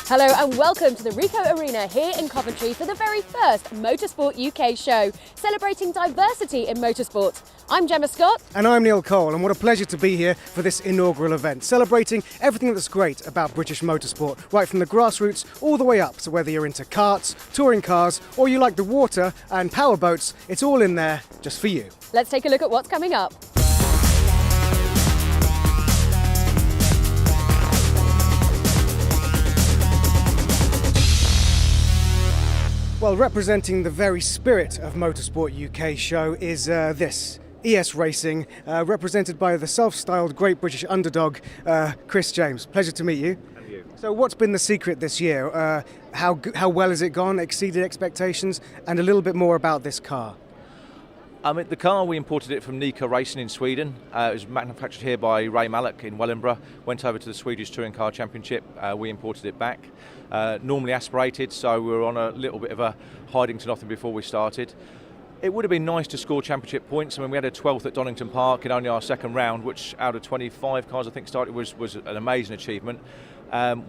Hello and welcome to the Rico Arena here in Coventry for the very first Motorsport UK show, celebrating diversity in motorsport. I'm Gemma Scott. And I'm Neil Cole, and what a pleasure to be here for this inaugural event, celebrating everything that's great about British motorsport, right from the grassroots all the way up. So whether you're into karts, touring cars, or you like the water and power boats, it's all in there just for you. Let's take a look at what's coming up. Well, representing the very spirit of Motorsport UK show is this. ES Racing, represented by the self-styled great British underdog, Chris James. Pleasure to meet you. And you. So what's been the secret this year? How well has it gone, exceeded expectations, and a little bit more about this car? The car, we imported it from Ginetta Racing in Sweden. It was manufactured here by Ray Mallock in Wellingborough. Went over to the Swedish Touring Car Championship. We imported it back. Normally aspirated, so we were on a little bit of a hiding to nothing before we started. It would have been nice to score championship points. I mean, we had a 12th at Donington Park in only our second round, which out of 25 cars I think started was an amazing achievement.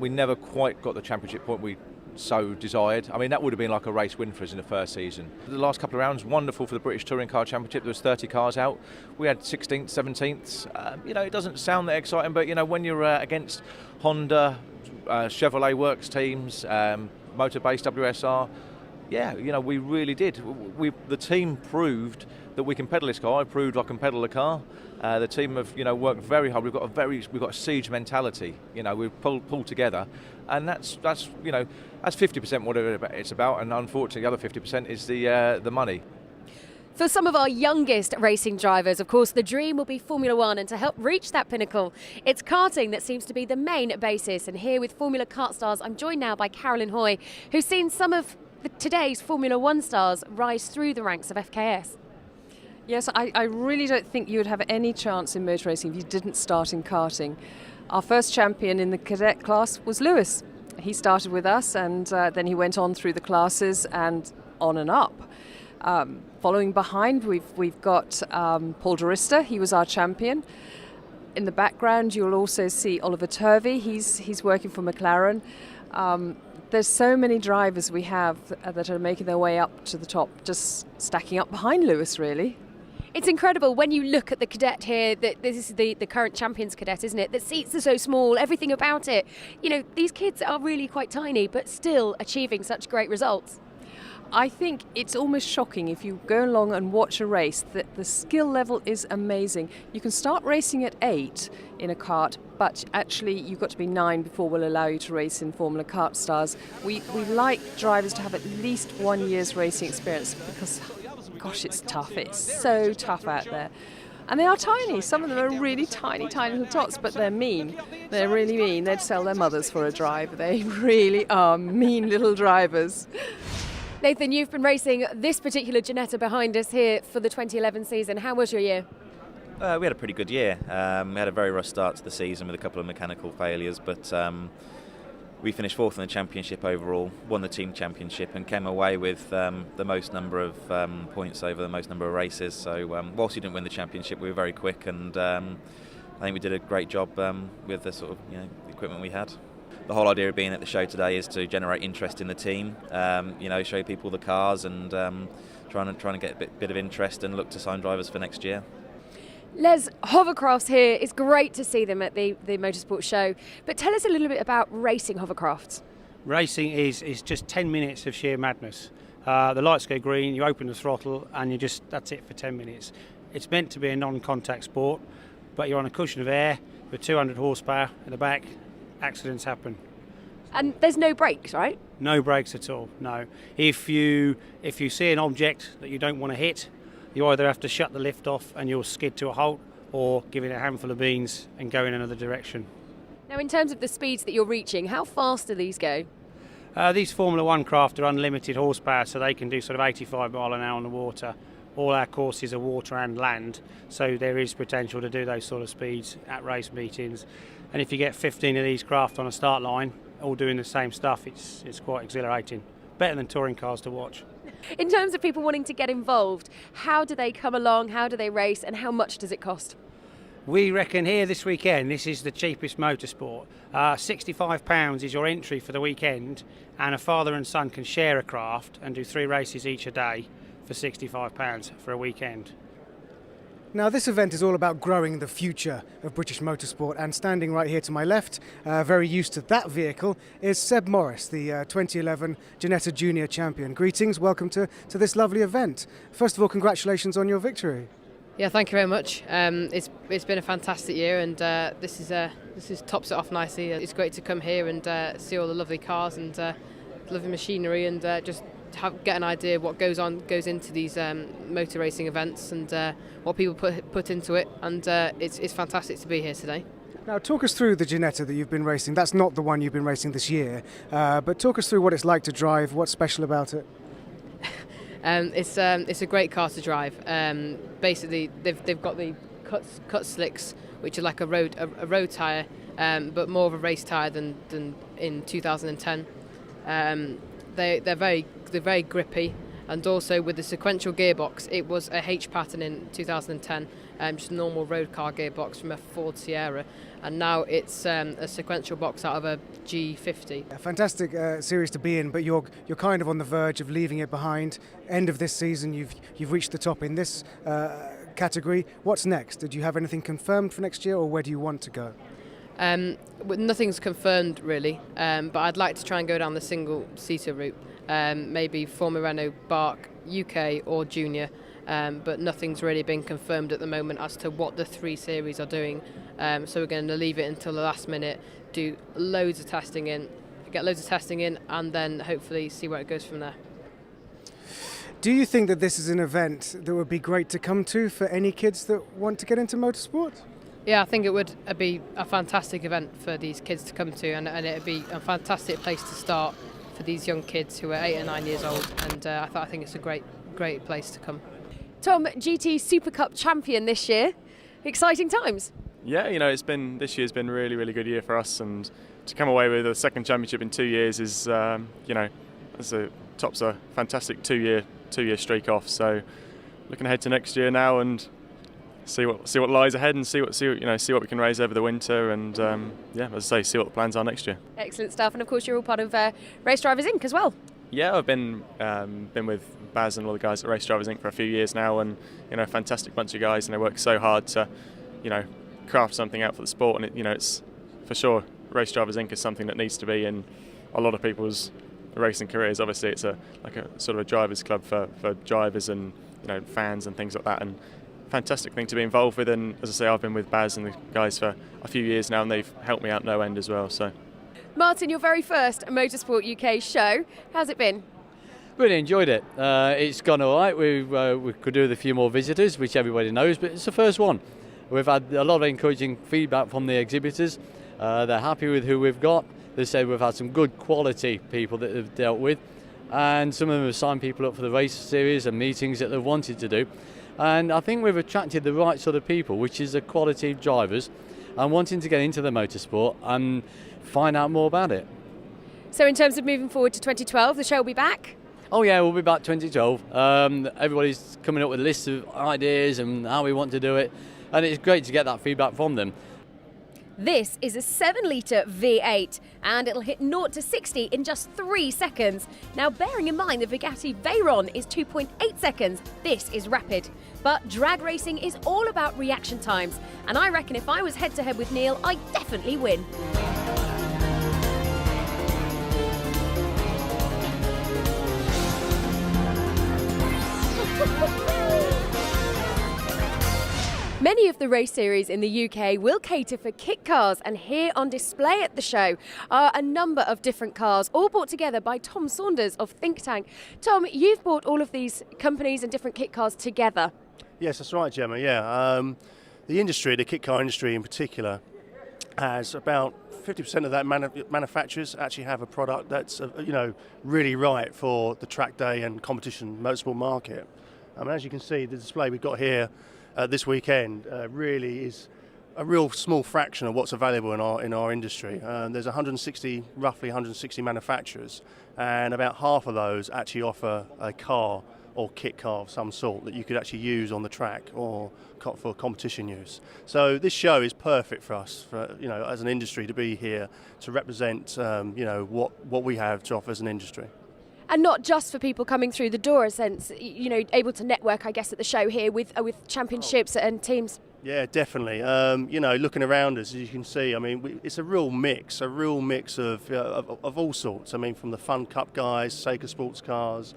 We never quite got the championship point we so desired. I mean, that would have been like a race win for us in the first season. The last couple of rounds, wonderful for the British Touring Car Championship. There was 30 cars out. We had 16th, 17th. It doesn't sound that exciting, but when you're against Honda, Chevrolet Works teams, Motorbase WSR, we really did. The team proved that we can pedal this car. I proved I can pedal the car. The team have worked very hard. We've got a siege mentality. We've pulled together, and that's 50% what it's about. And unfortunately, the other 50% is the money. For some of our youngest racing drivers, of course, the dream will be Formula One, and to help reach that pinnacle, it's karting that seems to be the main basis. And here with Formula Kart stars, I'm joined now by Carolyn Hoy, who's seen some of today's Formula One stars rise through the ranks of FKS. Yes, I really don't think you would have any chance in motor racing if you didn't start in karting. Our first champion in the cadet class was Lewis. He started with us, and then he went on through the classes and on and up. Following behind, we've got Paul Deronda. He was our champion. In the background, you'll also see Oliver Turvey. He's working for McLaren. There's so many drivers we have that are making their way up to the top, just stacking up behind Lewis, really. It's incredible when you look at the cadet here, that this is the current champions cadet, isn't it? The seats are so small, everything about it. These kids are really quite tiny, but still achieving such great results. I think it's almost shocking if you go along and watch a race that the skill level is amazing. You can start racing at 8 in a kart, but actually you've got to be 9 before we'll allow you to race in Formula Kart Stars. We like drivers to have at least 1 year's racing experience because, gosh, it's tough. It's so tough out there. And they are tiny. Some of them are really tiny, tiny little tots, but they're mean. They're really mean. They'd sell their mothers for a drive. They really are mean little drivers. Nathan, you've been racing this particular Ginetta behind us here for the 2011 season. How was your year? We had a pretty good year. We had a very rough start to the season with a couple of mechanical failures, but we finished 4th in the championship overall, won the team championship and came away with the most number of points over the most number of races. So whilst we didn't win the championship, we were very quick, and I think we did a great job with the sort of equipment we had. The whole idea of being at the show today is to generate interest in the team, show people the cars and trying to get a bit of interest and look to sign drivers for next year. Les, Hovercross here, it's great to see them at the Motorsport show, but tell us a little bit about racing hovercrafts. Racing is just 10 minutes of sheer madness. The lights go green, you open the throttle and that's it for 10 minutes. It's meant to be a non-contact sport, but you're on a cushion of air with 200 horsepower in the back. Accidents happen. And there's no brakes, right? No brakes at all, no. If you see an object that you don't want to hit, you either have to shut the lift off and you'll skid to a halt, or give it a handful of beans and go in another direction. Now, in terms of the speeds that you're reaching, how fast do these go? These Formula One craft are unlimited horsepower, so they can do sort of 85 mile an hour on the water. All our courses are water and land, so there is potential to do those sort of speeds at race meetings. And if you get 15 of these craft on a start line, all doing the same stuff, it's quite exhilarating. Better than touring cars to watch. In terms of people wanting to get involved, how do they come along, how do they race, and how much does it cost? We reckon here this weekend this is the cheapest motorsport. £65 is your entry for the weekend, and a father and son can share a craft and do 3 races each a day for £65 for a weekend. Now, this event is all about growing the future of British motorsport, and standing right here to my left, very used to that vehicle, is Seb Morris, the 2011 Ginetta Junior champion. Greetings, welcome to this lovely event. First of all, congratulations on your victory. Yeah, thank you very much. It's been a fantastic year, and this is tops it off nicely. It's great to come here and see all the lovely cars and lovely machinery, and just get an idea of what goes into these motor racing events and what people put into it. And it's fantastic to be here today. Now, talk us through the Ginetta that you've been racing. That's not the one you've been racing this year, but talk us through what it's like to drive. What's special about it? It's a great car to drive. Basically, they've got the cut slicks, which are like a road tyre, but more of a race tyre than in 2010. They're very grippy, and also with the sequential gearbox, it was a H pattern in 2010, just a normal road car gearbox from a Ford Sierra, and now it's a sequential box out of a G50. A fantastic series to be in, but you're kind of on the verge of leaving it behind. End of this season, you've reached the top in this category. What's next? Did you have anything confirmed for next year, or where do you want to go? Nothing's confirmed really, but I'd like to try and go down the single-seater route, maybe Formula Renault, Bark, UK or Junior, but nothing's really been confirmed at the moment as to what the 3 series are doing. So we're going to leave it until the last minute, do loads of testing in, and then hopefully see where it goes from there. Do you think that this is an event that would be great to come to for any kids that want to get into motorsport? Yeah, I think it would be a fantastic event for these kids to come to, and it would be a fantastic place to start for these young kids who are 8 or 9 years old, and I think it's a great place to come. Tom, GT Supercup champion this year. Exciting times. Yeah, this year's been a really good year for us, and to come away with a second championship in 2 years is, tops a fantastic two-year streak off. So, looking ahead to next year now and see what lies ahead, and see what we can raise over the winter, and as I say, see what the plans are next year. Excellent stuff, and of course you're all part of Race Drivers Inc. as well. Yeah, I've been with Baz and all the guys at Race Drivers Inc. for a few years now, and a fantastic bunch of guys, and they work so hard to craft something out for the sport, and it's for sure Race Drivers Inc. is something that needs to be in a lot of people's racing careers. Obviously, it's like a sort of a drivers club for drivers and fans and things like that, and fantastic thing to be involved with. And as I say, I've been with Baz and the guys for a few years now, and they've helped me out no end as well. So, Martin, your very first Motorsport UK show, how's it been? Really enjoyed it. It's gone all right. We could do with a few more visitors, which everybody knows, but it's the first one. We've had a lot of encouraging feedback from the exhibitors. They're happy with who we've got. They say we've had some good quality people that they've dealt with, and some of them have signed people up for the race series and meetings that they've wanted to do. And I think we've attracted the right sort of people, which is the quality of drivers and wanting to get into the motorsport and find out more about it. So in terms of moving forward to 2012, the show will be back? Oh yeah, we'll be back 2012. Everybody's coming up with lists of ideas and how we want to do it, and it's great to get that feedback from them. This is a 7-litre V8 and it'll hit 0 to 60 in just 3 seconds. Now, bearing in mind the Bugatti Veyron is 2.8 seconds, this is rapid. But drag racing is all about reaction times, and I reckon if I was head-to-head with Neil, I'd definitely win. Many of the race series in the UK will cater for kit cars, and here on display at the show are a number of different cars, all brought together by Tom Saunders of Think Tank. Tom, you've brought all of these companies and different kit cars together. Yes, that's right, Gemma, yeah. The industry, the kit car industry in particular, has about 50% of that manufacturers actually have a product that's really right for the track day and competition motorsport market. As you can see, the display we've got here this weekend really is a real small fraction of what's available in our industry. There's roughly 160 manufacturers, and about half of those actually offer a car or kit car of some sort that you could actually use on the track or for competition use. So this show is perfect for us, for, as an industry, to be here to represent what we have to offer as an industry. And not just for people coming through the door, a sense, able to network, I guess, at the show here with championships and teams. Yeah, definitely. Looking around us, as you can see, it's a real mix of all sorts. From the Fun Cup guys, Seika Sports Cars,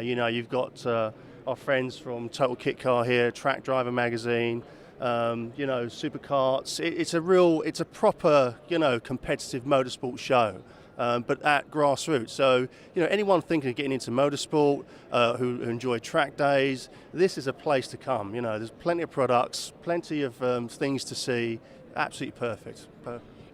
you've got our friends from Total Kit Car here, Track Driver Magazine, Supercarts. It's a proper, competitive motorsport show. But at grassroots. So, anyone thinking of getting into motorsport, who enjoy track days, this is a place to come. There's plenty of products, plenty of things to see. Absolutely perfect.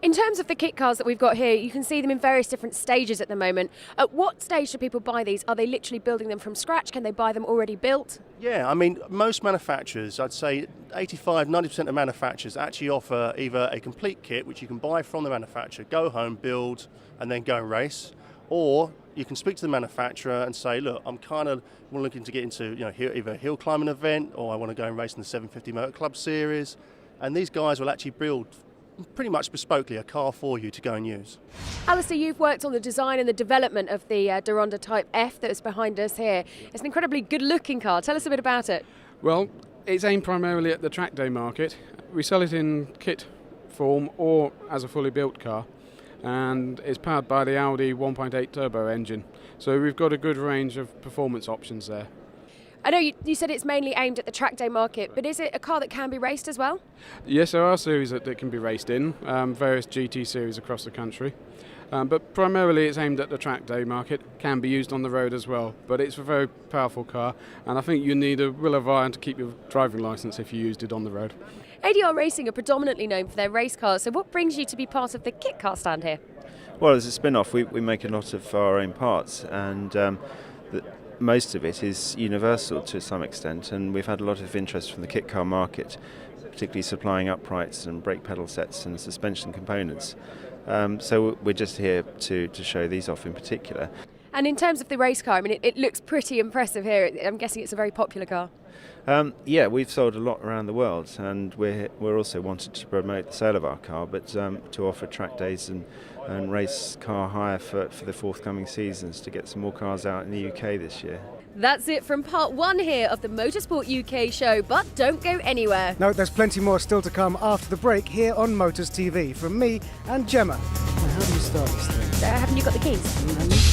In terms of the kit cars that we've got here, you can see them in various different stages at the moment. At what stage do people buy these? Are they literally building them from scratch? Can they buy them already built? Yeah, most manufacturers, I'd say 85-90% of manufacturers actually offer either a complete kit, which you can buy from the manufacturer, go home, build, and then go and race, or you can speak to the manufacturer and say, look, I'm looking to get into either a hill climbing event, or I want to go and race in the 750 Motor Club Series, and these guys will actually build pretty much bespokely a car for you to go and use. Alistair, you've worked on the design and the development of the Deronda Type F that is behind us here. It's an incredibly good-looking car. Tell us a bit about it. Well, it's aimed primarily at the track day market. We sell it in kit form or as a fully built car, and it's powered by the Audi 1.8 turbo engine. So we've got a good range of performance options there. I know you said it's mainly aimed at the track day market, but is it a car that can be raced as well? Yes, there are series that can be raced in, various GT series across the country. But primarily it's aimed at the track day market, can be used on the road as well. But it's a very powerful car, and I think you need a will of iron to keep your driving licence if you used it on the road. ADR Racing are predominantly known for their race cars, so what brings you to be part of the kit car stand here? Well, as a spin-off, we make a lot of our own parts, and most of it is universal to some extent, and we've had a lot of interest from the kit car market, particularly supplying uprights and brake pedal sets and suspension components. So we're just here to show these off in particular. And in terms of the race car, it looks pretty impressive here. I'm guessing it's a very popular car. Yeah, we've sold a lot around the world, and we're also wanted to promote the sale of our car, but to offer track days and race car hire for the forthcoming seasons to get some more cars out in the UK this year. That's it from part one here of the Motorsport UK show, but don't go anywhere. No, there's plenty more still to come after the break here on Motors TV from me and Gemma. Now, how do you start this thing? Haven't you got the keys?